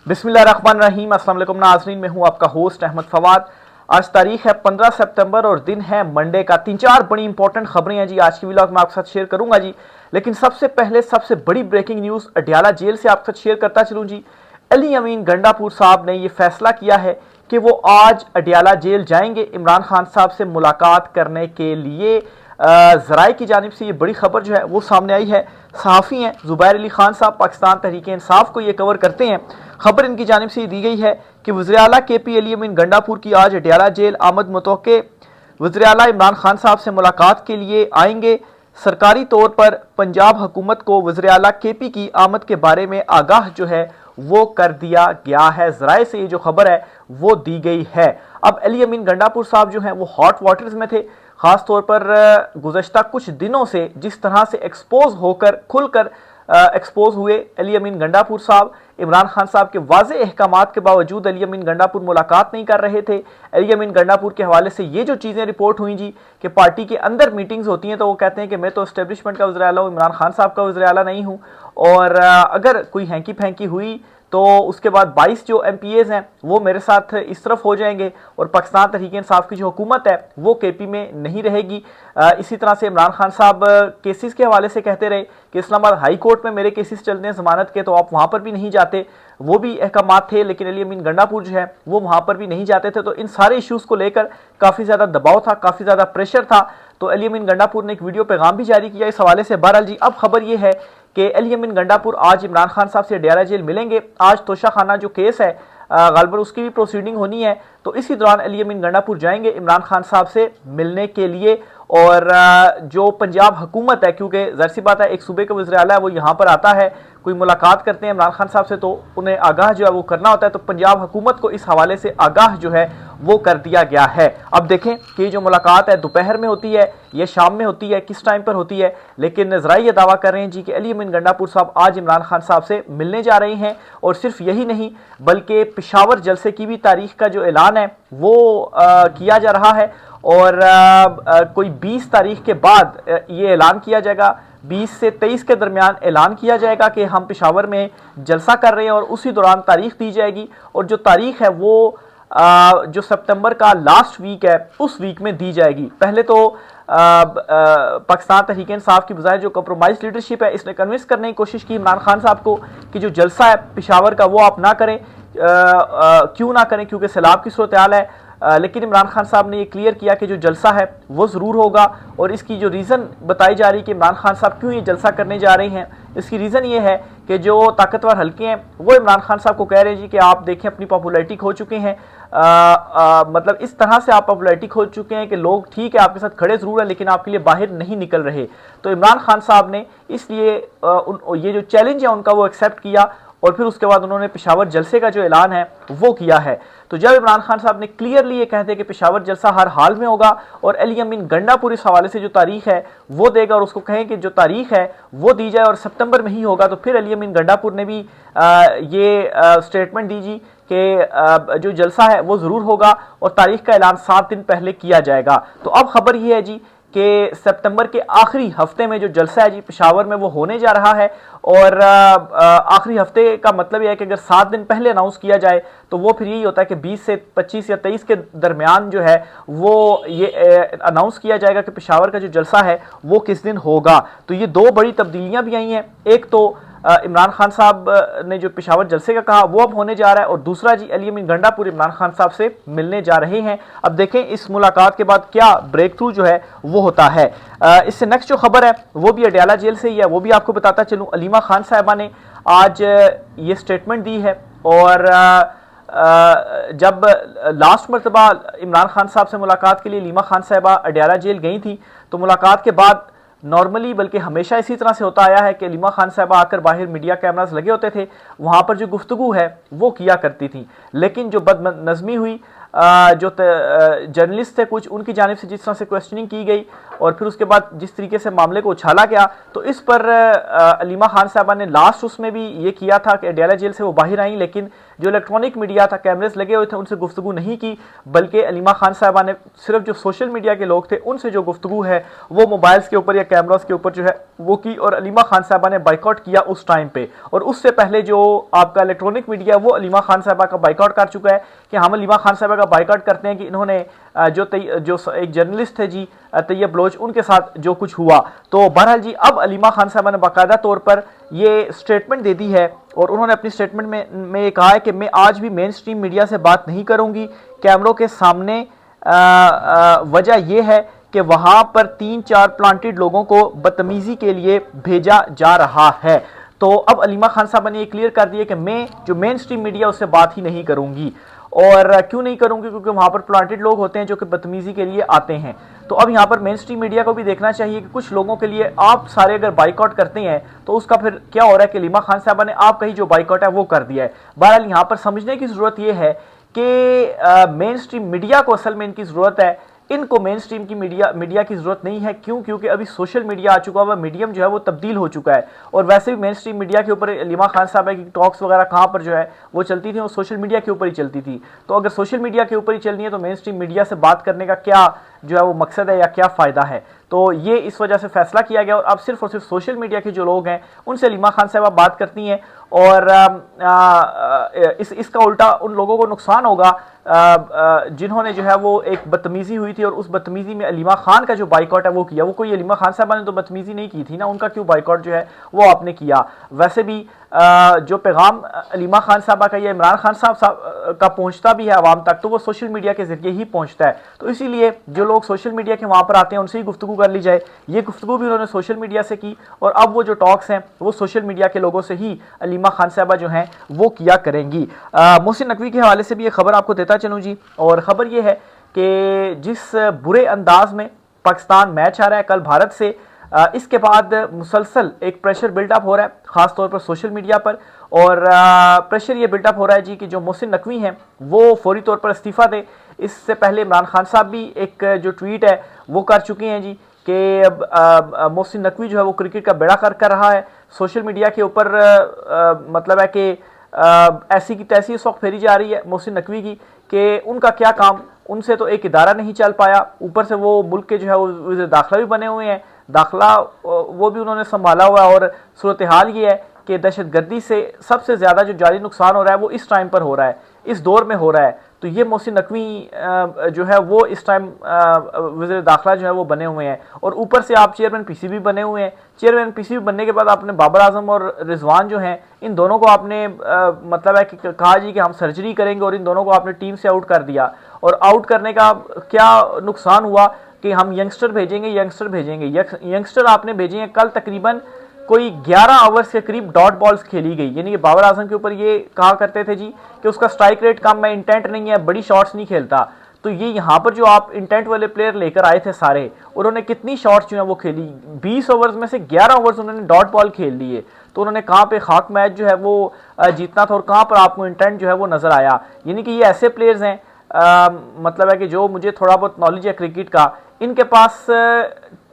बिस्मिल्लाहिर्रहमानिर्रहीम। अस्सलाम वालेकुम नाज़रीन, मैं हूं आपका होस्ट अहमद फवाद। आज तारीख है 15 सितंबर और दिन है मंडे का। 3-4 बड़ी इंपॉर्टेंट खबरें हैं जी आज की व्लॉग में आपके साथ शेयर करूंगा जी। लेकिन सबसे पहले सबसे बड़ी ब्रेकिंग न्यूज़ अडयाला जेल से आपके साथ शेयर करता चलूं जी। अली अमीन गंडापुर साहब ने ये फैसला किया है कि वो आज अडयाला जेल जाएंगे इमरान खान साहब से मुलाकात करने के लिए। ज़राए की जानिब से ये बड़ी खबर जो है वो सामने आई है। सहाफ़ी हैं ज़ुबैर अली खान साहब, पाकिस्तान तहरीक इंसाफ को ये कवर करते हैं। खबर इनकी जानिब से दी गई है कि वज़ीर आला KP अली अमीन गंडापुर की आज अडयाला जेल आमद मुतवक्के। वज़ीर आला इमरान खान साहब से मुलाकात के लिए आएंगे। सरकारी तौर पर पंजाब हुकूमत को वज़ीर आला KP की आमद के बारे में आगाह जो है वो कर दिया गया है। ज़राए से ये जो खबर है वो दी गई है। अब अली अमीन गंडापुर साहब जो हैं वो हॉट वाटर्स में थे, ख़ास तौर पर गुज़श्ता कुछ दिनों से जिस तरह से एक्सपोज होकर खुलकर एक्सपोज हुए अली अमीन गंडापुर साहब। इमरान खान साहब के वाज़े अहकामात के बावजूद अली अमीन गंडापुर मुलाकात नहीं कर रहे थे। अली अमीन गंडापुर के हवाले से ये जो चीज़ें रिपोर्ट हुई जी कि पार्टी के अंदर मीटिंग्स होती हैं तो वो कहते हैं कि मैं तो इस्टेब्लिशमेंट का वज़ीर आला हूँ, इमरान खान साहब का वज़ीर आला नहीं हूँ। और अगर कोई हैंकी फैंकी हुई तो उसके बाद 22 जो MPAs हैं वो मेरे साथ इस तरफ हो जाएंगे और पाकिस्तान तहरीक इंसाफ की जो हुकूमत है वो KP में नहीं रहेगी। इसी तरह से इमरान खान साहब केसेस के हवाले से कहते रहे कि इस्लामाबाद हाई कोर्ट में मेरे केसेस चलते हैं ज़मानत के, तो आप वहाँ पर भी नहीं जाते। वो भी अहकाम थे, लेकिन अली अमीन गंडापुर जो है वो वहाँ पर भी नहीं जाते थे। तो इन सारे इश्यूज़ को लेकर काफ़ी ज़्यादा दबाव था, काफ़ी ज़्यादा प्रेशर था। तो अली अमीन गंडापुर ने एक वीडियो पैगाम भी जारी किया इस हवाले से। बहरहाल जी अब खबर ये है कि अली अमीन गंडापुर आज इमरान खान साहब से अडयाला जेल मिलेंगे। आज तोशा खाना जो केस है गालबर उसकी भी प्रोसीडिंग होनी है, तो इसी दौरान अली अमीन गंडापुर जाएंगे इमरान खान साहब से मिलने के लिए। और जो पंजाब हुकूमत है, क्योंकि ज़ाहिर सी बात है एक सूबे का वज़ीर आला है वो यहाँ पर आता है, कोई मुलाकात करते हैं इमरान खान साहब से तो उन्हें आगाह जो है वो करना होता है। तो पंजाब हुकूमत को इस हवाले से आगाह जो है वो कर दिया गया है। अब देखें कि जो मुलाकात है दोपहर में होती है या शाम में होती है, किस टाइम पर होती है, लेकिन ज़रा ये दावा कर रहे हैं जी कि अली अमीन गंडापुर साहब आज इमरान खान साहब से मिलने जा रहे हैं। और सिर्फ यही नहीं बल्कि पेशावर जलसे की भी तारीख का जो ऐलान है वो किया जा रहा है। और कोई 20 तारीख के बाद ये ऐलान किया जाएगा, 20 से 23 के दरमियान ऐलान किया जाएगा कि हम पेशावर में जलसा कर रहे हैं और उसी दौरान तारीख दी जाएगी। और जो तारीख है वो जो सितंबर का लास्ट वीक है उस वीक में दी जाएगी। पहले तो पाकिस्तान तहरीक इंसाफ की बजाय जो कंप्रोमाइज लीडरशिप है इसने कन्विंस करने की कोशिश की इमरान खान साहब को कि जो जलसा है पेशावर का वो आप ना करें। क्यों ना करें, क्योंकि सैलाब की सूरत हाल है। लेकिन इमरान खान साहब ने ये क्लियर किया कि जो जलसा है वो ज़रूर होगा। और इसकी जो रीज़न बताई जा रही है कि इमरान खान साहब क्यों ये जलसा करने जा रहे हैं, इसकी रीज़न ये है कि जो ताकतवर हल्के हैं वो इमरान खान साहब को कह रहे हैं जी कि आप देखें अपनी पॉपुलैरिटी खो चुके हैं। मतलब इस तरह से आप पॉपुलैरिटी खो चुके हैं कि लोग ठीक है आपके साथ खड़े ज़रूर हैं लेकिन आपके लिए बाहर नहीं निकल रहे। तो इमरान खान साहब ने इसलिए ये जो चैलेंज है उनका वो एक्सेप्ट किया और फिर उसके बाद उन्होंने पेशावर जलसे का जो ऐलान है वो किया है। तो जब इमरान खान साहब ने क्लियरली ये कहते हैं कि पेशावर जलसा हर हाल में होगा और अली अमीन गंडापुर इस हवाले से जो तारीख है वो देगा और उसको कहें कि जो तारीख है वो दी जाए और सितंबर में ही होगा, तो फिर अली अमीन गंडापुर ने भी ये स्टेटमेंट दी जी कि जो जलसा है वो ज़रूर होगा और तारीख का ऐलान 7 दिन पहले किया जाएगा। तो अब खबर ये है जी कि सितंबर के आखिरी हफ्ते में जो जलसा है जी पेशावर में वो होने जा रहा है। और आखिरी हफ्ते का मतलब यह है कि अगर 7 दिन पहले अनाउंस किया जाए तो वो फिर यही होता है कि 20 से 25 या 23 के दरमियान जो है वो ये अनाउंस किया जाएगा कि पेशावर का जो जलसा है वो किस दिन होगा। तो ये दो बड़ी तब्दीलियां भी आई हैं। एक तो इमरान खान साहब ने जो पेशावर जलसे का कहा वो अब होने जा रहा है और दूसरा जी अली अमीन गंडापुर इमरान खान साहब से मिलने जा रहे हैं। अब देखें इस मुलाकात के बाद क्या ब्रेक थ्रू जो है वो होता है। इससे नेक्स्ट जो खबर है वो भी अडयाला जेल से ही है, वो भी आपको बताता चलूँ। अलीमा खान साहिबा ने आज ये स्टेटमेंट दी है और जब लास्ट मरतबा इमरान खान साहब से मुलाकात के लिए अलीमा खान साहिबा अडयाला जेल गई थी तो मुलाकात के बाद नॉर्मली बल्कि हमेशा इसी तरह से होता आया है कि अलीमा खान साहबा आकर बाहर मीडिया कैमरास लगे होते थे, वहाँ पर जो गुफ्तगू है वो किया करती थी। लेकिन जो बदनज़मी हुई, जो जर्नलिस्ट थे कुछ उनकी जानिब से जिस तरह से क्वेश्चनिंग की गई और फिर उसके बाद जिस तरीके से मामले को उछाला गया, तो इस पर अलीमा खान साहबा ने लास्ट उसमें भी ये किया था कि अडयाला जेल से वो बाहर आई, लेकिन जो इलेक्ट्रॉनिक मीडिया था, कैमरेस लगे हुए थे, उनसे गुफ्तगू नहीं की, बल्कि अलीमा खान साहबा ने सिर्फ जो सोशल मीडिया के लोग थे उनसे जो गुफ्तगू है वो मोबाइल्स के ऊपर या कैमरास के ऊपर जो है वो की, और अलीमा खान साहबा ने बाइकआउट किया उस टाइम पे। और उससे पहले जो आपका इलेक्ट्रॉनिक मीडिया वो अलीमा खान साहबा का बाइकआउट कर चुका है कि हम अलीमा खान साहबा का बाइकआउट करते हैं कि इन्होंने जो एक जर्नलिस्ट थे जी तैयब बलोच, उनके साथ जो कुछ हुआ। तो बहरहाल जी अब अलीमा खान साहबा ने बाकायदा तौर पर ये स्टेटमेंट दे दी है, और उन्होंने अपनी स्टेटमेंट में ये कहा है कि मैं आज भी मेन स्ट्रीम मीडिया से बात नहीं करूंगी कैमरों के सामने। वजह यह है कि वहां पर 3-4 प्लांटेड लोगों को बदतमीजी के लिए भेजा जा रहा है। तो अब अलीमा खान साहब ने ये क्लियर कर दिया कि मैं जो मेन स्ट्रीम मीडिया उससे बात ही नहीं करूंगी। और क्यों नहीं करूंगी? क्योंकि वहां पर प्लांटेड लोग होते हैं जो कि बदतमीजी के लिए आते हैं। तो अब यहाँ पर मेन स्ट्रीम मीडिया को भी देखना चाहिए कि कुछ लोगों के लिए आप सारे अगर बाइकआउट करते हैं तो उसका फिर क्या हो रहा है कि अलीमा खान साहबा ने आपका ही जो बाइकआउट है वो कर दिया है। बहरहाल यहाँ पर समझने की जरूरत यह है कि मेन स्ट्रीम मीडिया को असल में इनकी जरूरत है, इनको मेन स्ट्रीम की मीडिया की जरूरत नहीं है। क्यों? क्योंकि अभी सोशल मीडिया आ चुका हुआ, मीडियम जो है वो तब्दील हो चुका है। और वैसे भी मेन स्ट्रीम मीडिया के ऊपर अलीमा खान साहब की टॉक्स वगैरह कहाँ पर जो है वो चलती थी, वो सोशल मीडिया के ऊपर ही चलती थी। तो अगर सोशल मीडिया के ऊपर ही चलनी है तो मेन स्ट्रीम मीडिया से बात करने का क्या जो है वो मकसद है या क्या फ़ायदा है? तो ये इस वजह से फैसला किया गया, और अब सिर्फ और सिर्फ सोशल मीडिया के जो लोग हैं उनसे अलीमा खान साहबा बात करती हैं, और इसका उल्टा उन लोगों को नुकसान होगा जिन्होंने जो है वो एक बदतमीजी हुई थी, और उस बदतमीजी में अलीमा खान का जो बाइकआउट है वो किया। वो कोई अलीमा खान साहबा ने तो बदतमीजी नहीं की थी ना, उनका क्यों बाइकआउट जो है वो आपने किया? वैसे भी जो पैगाम अलीमा खान साहबा का या इमरान खान साहब का पहुंचता भी है आवाम तक, तो वो सोशल मीडिया के जरिए ही पहुंचता है। तो इसीलिए जो लोग सोशल मीडिया के वहां पर आते हैं उनसे ही गुफ्तगू कर ली जाए। ये गुफ्तगू भी उन्होंने सोशल मीडिया से की, और अब वो जो टॉक्स हैं वो सोशल मीडिया के लोगों से ही अलीमा खान साहबा जो हैं वो किया करेंगी। मोहसिन नकवी के हवाले से भी ये खबर आपको देता चलूँ जी, और ख़बर ये है कि जिस बुरे अंदाज में पाकिस्तान मैच आ रहा है कल भारत से, इसके बाद मुसलसल एक प्रेशर बिल्डअप हो रहा है ख़ास तौर पर सोशल मीडिया पर। और प्रेशर ये बिल्डअप हो रहा है जी कि जो मोहसिन नकवी हैं वो फौरी तौर पर इस्तीफ़ा दे। इससे पहले इमरान खान साहब भी एक जो ट्वीट है वो कर चुके हैं जी कि अब मोहसिन नकवी जो है वो क्रिकेट का बेड़ा कर रहा है। सोशल मीडिया के ऊपर मतलब है कि ऐसी की तैसी इस वक्त फेरी जा रही है मोहसिन नकवी की कि उनका क्या काम, उनसे तो एक इदारा नहीं चल पाया, ऊपर से वो मुल्क के जो है वो दाखिला भी बने हुए हैं, दाखिला वो भी उन्होंने संभाला हुआ है। और सूरत हाल ये है कि दहशतगर्दी से सबसे ज़्यादा जो जारी नुकसान हो रहा है वो इस टाइम पर हो रहा है, इस दौर में हो रहा है। तो ये मोहसिन नकवी जो है वो इस टाइम वज़ीर दाखिला जो है वो बने हुए हैं, और ऊपर से आप चेयरमैन पीसीबी बने हुए हैं। चेयरमैन पीसीबी बनने के बाद आपने बाबर आजम और रिजवान जो हैं इन दोनों को आपने मतलब है कि कहा जी कि हम सर्जरी करेंगे, और इन दोनों को आपने टीम से आउट कर दिया। और आउट करने का क्या नुकसान हुआ कि हम यंगस्टर भेजेंगे, यंगस्टर आपने भेजे हैं। कल तकरीबन कोई 11 आवर्स के करीब डॉट बॉल्स खेली गई, यानी कि बाबर आजम के ऊपर ये कहा करते थे जी कि उसका स्ट्राइक रेट कम है, इंटेंट नहीं है, बड़ी शॉट्स नहीं खेलता। तो ये यहाँ पर जो आप इंटेंट वाले प्लेयर लेकर आए थे सारे, उन्होंने कितनी शॉट्स जो है वो खेली? 20 ओवर्स में से 11 ओवर्स उन्होंने डॉट बॉल खेल लिए। तो उन्होंने कहाँ पे खाक मैच जो है वो जीतना था, और कहाँ पर आपको इंटेंट जो है वो नजर आया? यानी कि ये ऐसे प्लेयर्स हैं मतलब है कि जो मुझे थोड़ा बहुत नॉलेज है क्रिकेट का, इनके पास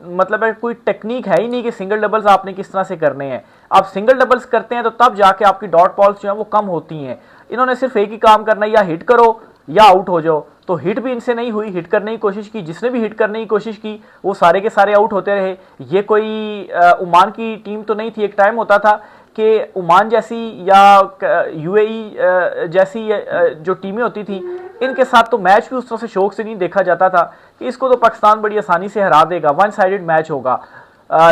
मतलब है कोई टेक्निक है ही नहीं कि सिंगल डबल्स आपने किस तरह से करने हैं। आप सिंगल डबल्स करते हैं तो तब जाके आपकी डॉट बॉल्स जो है वो कम होती हैं। इन्होंने सिर्फ एक ही काम करना है, या हिट करो या आउट हो जाओ। तो हिट भी इनसे नहीं हुई, हिट करने की कोशिश की, जिसने भी हिट करने की कोशिश की वो सारे के सारे आउट होते रहे। ये कोई ओमान की टीम तो नहीं थी। एक टाइम होता था कि ओमान जैसी या यूएई जैसी जो टीमें होती थी, इनके साथ तो मैच भी उस तरह से शौक से नहीं देखा जाता था कि इसको तो पाकिस्तान बड़ी आसानी से हरा देगा, वन साइडेड मैच होगा।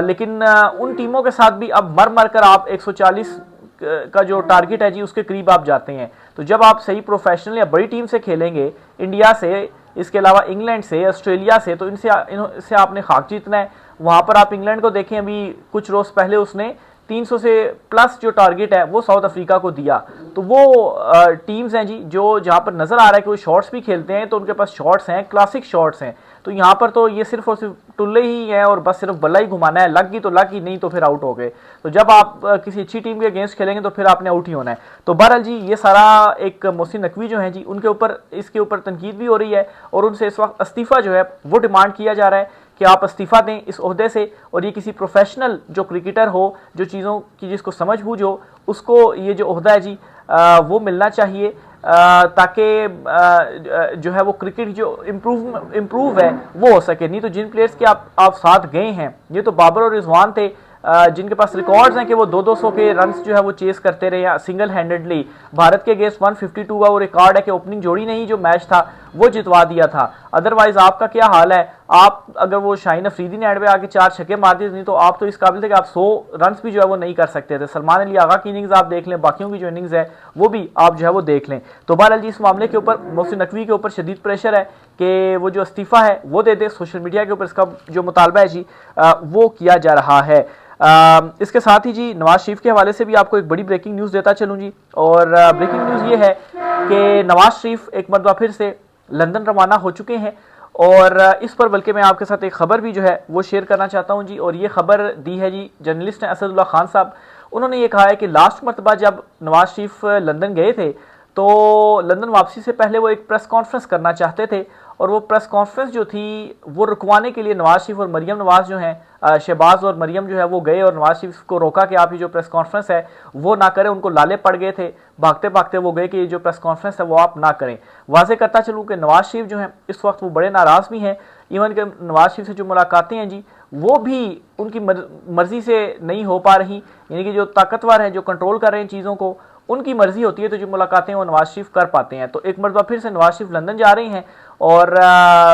लेकिन उन टीमों के साथ भी अब मर कर आप 140 का जो टारगेट है जी उसके करीब आप जाते हैं। तो जब आप सही प्रोफेशनल या बड़ी टीम से खेलेंगे, इंडिया से, इसके अलावा इंग्लैंड से, ऑस्ट्रेलिया से, तो इनसे आपने खाक जीतना है। वहाँ पर आप इंग्लैंड को देखें, अभी कुछ रोज पहले उसने 300 से प्लस जो टारगेट है वो साउथ अफ्रीका को दिया। तो वो टीम्स हैं जी जो जहाँ पर नज़र आ रहा है कि वो शॉट्स भी खेलते हैं, तो उनके पास शॉट्स हैं, क्लासिक शॉट्स हैं। तो यहाँ पर तो ये सिर्फ और सिर्फ टुल्ले ही हैं और बस सिर्फ बल्ला ही घुमाना है, लग गई तो लग गई, नहीं तो फिर आउट हो गए। तो जब आप किसी अच्छी टीम के अगेंस्ट खेलेंगे तो फिर आपने आउट ही होना है। तो बहरहाल जी ये सारा एक मोहसिन नकवी जो हैं जी उनके ऊपर, इसके ऊपर तनकीद भी हो रही है, और उनसे इस वक्त इस्तीफ़ा जो है वो डिमांड किया जा रहा है कि आप इस्तीफ़ा दें इस ओहदे से और ये किसी प्रोफेशनल जो क्रिकेटर हो, जो चीज़ों की जिसको समझ बूझ हो, उसको ये जो ओहदा है जी वो मिलना चाहिए, ताकि जो है वो क्रिकेट जो इम्प्रूव है वो हो सके। नहीं तो जिन प्लेयर्स के आप साथ गए हैं, ये तो बाबर और रिजवान थे जिनके पास रिकॉर्ड्स हैं कि वो 200 के रन्स जो है वो चेस करते रहे सिंगल हैंडेडली। भारत के अगेंस्ट 152 का वो रिकॉर्ड है कि ओपनिंग जोड़ी ने ही जो मैच था वो जितवा दिया था। अदरवाइज आपका क्या हाल है, आप अगर वो शाहीन अफरीदी ने एंड पे आके 4 छक्के मार दिए, नहीं तो आप तो इस काबिल थे कि आप 100 रन्स भी जो है वो नहीं कर सकते थे। सलमान अली आगा की इनिंग्स आप देख लें, बाकियों की जो इनिंग्स है वो भी आप जो है वो देख लें। तो बहरहाल जी इस मामले के ऊपर मोहसिन नकवी के ऊपर शदीद प्रेशर है कि वो जो इस्तीफ़ा है वो दे दे। सोशल मीडिया के ऊपर इसका जो मुतालबा है जी वो किया जा रहा है। इसके साथ ही जी नवाज शरीफ के हवाले से भी आपको एक बड़ी ब्रेकिंग न्यूज़ देता चलूँ जी। और ब्रेकिंग न्यूज़ ये है कि नवाज शरीफ एक मरतबा फिर से लंदन रवाना हो चुके हैं। और इस पर बल्कि मैं आपके साथ एक ख़बर भी जो है वो शेयर करना चाहता हूँ जी। और ये ख़बर दी है जी जर्नलिस्ट हैं असदुल्ला खान साहब। उन्होंने ये कहा है कि लास्ट मरतबा जब नवाज शरीफ लंदन गए थे तो लंदन वापसी से पहले वो एक प्रेस कॉन्फ्रेंस करना चाहते थे, और वो प्रेस कॉन्फ्रेंस जो थी वो रुकवाने के लिए नवाज शरीफ और मरियम नवाज जो हैं, शहबाज और मरियम जो है वो गए और नवाज शरीफ को रोका कि आप ये जो प्रेस कॉन्फ्रेंस है वो ना करें। उनको लाले पड़ गए थे, भागते भागते वो गए कि ये जो प्रेस कॉन्फ्रेंस है वो आप ना करें। वाजे करता चलूँ कि नवाज शरीफ जो हैं इस वक्त वो बड़े नाराज़ भी हैं। इवन के नवाज शरीफ से जो मुलाकातें हैं जी वो भी उनकी मर्जी से नहीं हो पा रही, यानी कि जो ताकतवर हैं, जो कंट्रोल कर रहे हैं चीज़ों को, उनकी मर्जी होती है तो जो मुलाकातें वो नवाज शरीफ कर पाते हैं। तो एक मरतबा फिर से नवाज शरीफ लंदन जा रही हैं। और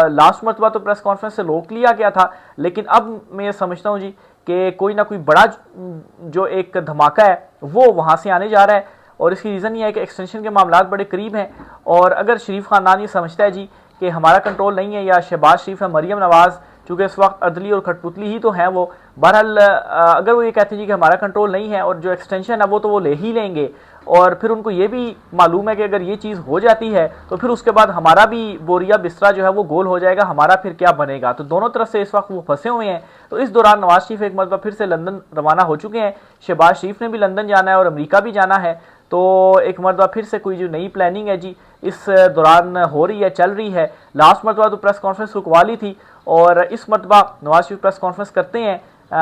लास्ट मरतबा तो प्रेस कॉन्फ्रेंस से रोक लिया गया था, लेकिन अब मैं ये समझता हूँ जी कि कोई ना कोई बड़ा जो एक धमाका है वो वहाँ से आने जा रहा है। और इसकी रीज़न ये है कि एक्सटेंशन के मामला बड़े करीब हैं। और अगर शरीफ खानदान ये समझता है जी कि हमारा कंट्रोल नहीं है, या शहबाज शरीफ है, मरियम नवाज़ चूँकि इस वक्त अदली और खटपुतली ही तो हैं वो, बहरहाल अगर वो ये कहते हैं जी कि हमारा कंट्रोल नहीं है और जो एक्सटेंशन है वो तो वो ले ही लेंगे, और फिर उनको ये भी मालूम है कि अगर ये चीज़ हो जाती है तो फिर उसके बाद हमारा भी बोरिया बिस्तरा जो है वो गोल हो जाएगा, हमारा फिर क्या बनेगा। तो दोनों तरफ से इस वक्त वो फंसे हुए हैं। तो इस दौरान नवाज शरीफ एक मरतबा फिर से लंदन रवाना हो चुके हैं। शहबाज शरीफ ने भी लंदन जाना है और अमेरिका भी जाना है। तो एक मरतबा फिर से कोई जो नई प्लानिंग है जी इस दौरान हो रही है, चल रही है। लास्ट मरतबा तो प्रेस कॉन्फ्रेंस रुकवा ली थी, और इस मरतबा नवाज शरीफ प्रेस कॉन्फ्रेंस करते हैं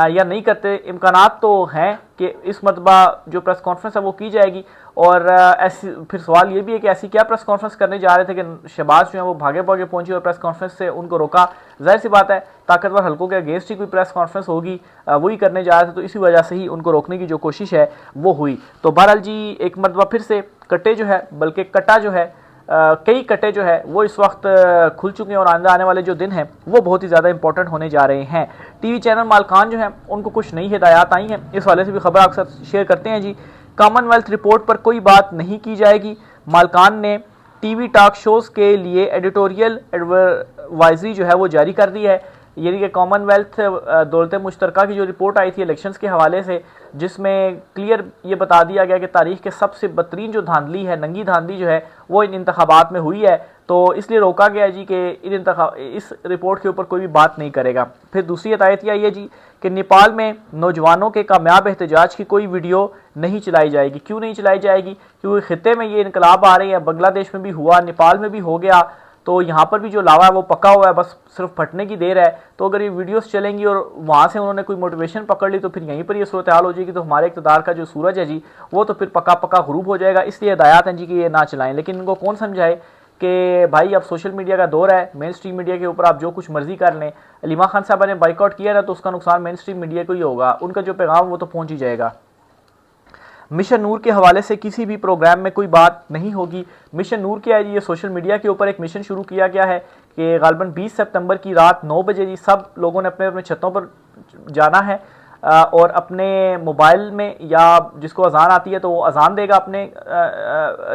या नहीं करते, इम्कानात तो हैं कि इस मरतबा जो प्रेस कॉन्फ्रेंस है वो की जाएगी। और ऐसी फिर सवाल ये भी है कि ऐसी क्या प्रेस कॉन्फ्रेंस करने जा रहे थे कि शहबाज जो है वो भागे भागे पहुंची और प्रेस कॉन्फ्रेंस से उनको रोका। जाहिर सी बात है ताकतवर हल्कों के अगेंस्ट ही कोई प्रेस कॉन्फ्रेंस होगी, वही करने जा रहे थे, तो इसी वजह से ही उनको रोकने की जो कोशिश है वो हुई। तो बहरहाल जी एक मरतबा फिर से कट्टे जो है, बल्कि कट्टा जो है, कई कट्टे जो है वो इस वक्त खुल चुके हैं और आने वाले जो दिन हैं वो बहुत ही ज़्यादा इंपॉर्टेंट होने जा रहे हैं। टीवी चैनल मालकान जो हैं उनको कुछ नई हिदायत आई हैं, इस वाले से भी खबर आपके साथ शेयर करते हैं जी। कॉमनवेल्थ रिपोर्ट पर कोई बात नहीं की जाएगी। मालकान ने टीवी टॉक शोज़ के लिए एडिटोरियल एडवाइजरी जो है वो जारी कर दी है। यानी कि कॉमनवेल्थ दौलत मुश्तरका की जो रिपोर्ट आई थी इलेक्शंस के हवाले से, जिसमें क्लियर ये बता दिया गया कि तारीख के सबसे बदतरीन जो धांधली है, नंगी धांधली जो है वो इन इंतखाबात में हुई है। तो इसलिए रोका गया जी कि इस रिपोर्ट के ऊपर कोई भी बात नहीं करेगा। फिर दूसरी हदायत यह है जी कि नेपाल में नौजवानों के कामयाब एहतजाज की कोई वीडियो नहीं चलाई जाएगी। क्यों नहीं चलाई जाएगी? क्योंकि खित्ते में ये इनकलाब आ रहे हैं, बांग्लादेश में भी हुआ, नेपाल में भी हो गया, तो यहाँ पर भी जो लावा है वो पका हुआ है, बस सिर्फ फटने की देर है। तो अगर ये वीडियोस चलेंगी और वहाँ से उन्होंने कोई मोटिवेशन पकड़ ली तो फिर यहीं पर ये सूरत हाल हो जाएगी। तो हमारे इक़्तिदार का जो सूरज है जी वो तो फिर पका पका गुरूब हो जाएगा। इसलिए हिदायत हैं जी कि ये ना चलाएं। लेकिन इनको कौन समझाए कि भाई अब सोशल मीडिया का दौर है, मेन स्ट्रीम मीडिया के ऊपर आप जो कुछ मर्जी कर लें। अलीमा खान साहब ने बाइकआउट किया ना तो उसका नुकसान मेन स्ट्रीम मीडिया को ही होगा, उनका जो पैगाम वो तो पहुँच ही जाएगा। मिशन नूर के हवाले से किसी भी प्रोग्राम में कोई बात नहीं होगी। मिशन नूर क्या है जी? ये सोशल मीडिया के ऊपर एक मिशन शुरू किया गया है कि गालबन 20 सितंबर की रात 9 बजे जी सब लोगों ने अपने अपने छतों पर जाना है और अपने मोबाइल में या जिसको अजान आती है तो वो अजान देगा अपने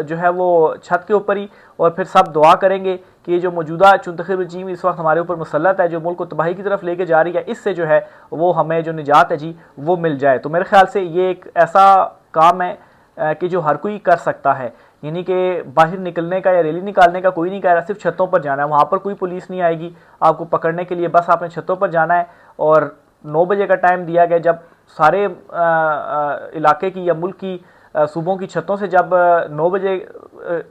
जो है वो छत के ऊपर ही, और फिर सब दुआ करेंगे कि जो मौजूदा चुनतखब रजीम इस वक्त हमारे ऊपर मुसल्लत है, जो मुल्क को तबाही की तरफ लेके जा रही है, इससे जो है वो हमें जो निजात है जी वो मिल जाए। तो मेरे ख्याल से ये एक ऐसा काम है कि जो हर कोई कर सकता है, यानी कि बाहर निकलने का या रैली निकालने का कोई नहीं कह रहा, सिर्फ छतों पर जाना है। वहाँ पर कोई पुलिस नहीं आएगी आपको पकड़ने के लिए, बस आपने छतों पर जाना है। और 9 बजे का टाइम दिया गया, जब सारे इलाके की या मुल्क की सूबों की छतों से जब 9 बजे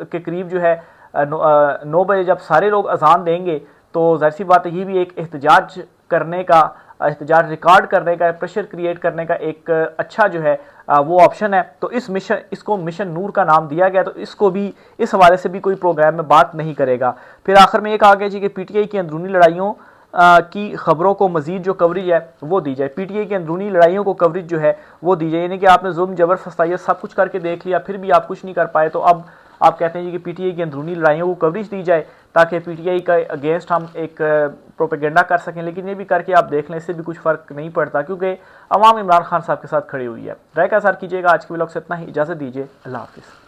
के करीब जो है 9 बजे जब सारे लोग अजान देंगे तो ज़ाहिर सी बात है ये भी एक एहतजाज करने का, एहतजाज रिकॉर्ड करने का, प्रेशर क्रिएट करने का एक अच्छा जो है वो ऑप्शन है। तो इसको मिशन नूर का नाम दिया गया। तो इसको भी, इस हवाले से भी कोई प्रोग्राम में बात नहीं करेगा। फिर आखिर में एक आ गया जी कि पीटीआई की अंदरूनी लड़ाइयों की खबरों को मजीद जो कवरेज है वो दी जाए। पीटीआई की अंदरूनी लड़ाइयों को कवरेज जो है वो दी जाए, यानी कि आपने जुल्म जबर फसाइयत सब कुछ करके देख लिया, फिर भी आप कुछ नहीं कर पाए, तो अब आप कहते हैं जी कि पीटीआई की अंदरूनी लड़ाइयों को कवरेज दी जाए ताकि पीटीआई का अगेंस्ट हम एक प्रोपेगेंडा कर सकें। लेकिन ये भी करके आप देख लें, इससे भी कुछ फ़र्क नहीं पड़ता, क्योंकि अवाम इमरान खान साहब के साथ खड़ी हुई है। राय का साथ कीजिएगा। आज के व्लॉग से इतना ही, इजाज़त दीजिए, अल्लाह हाफिज़।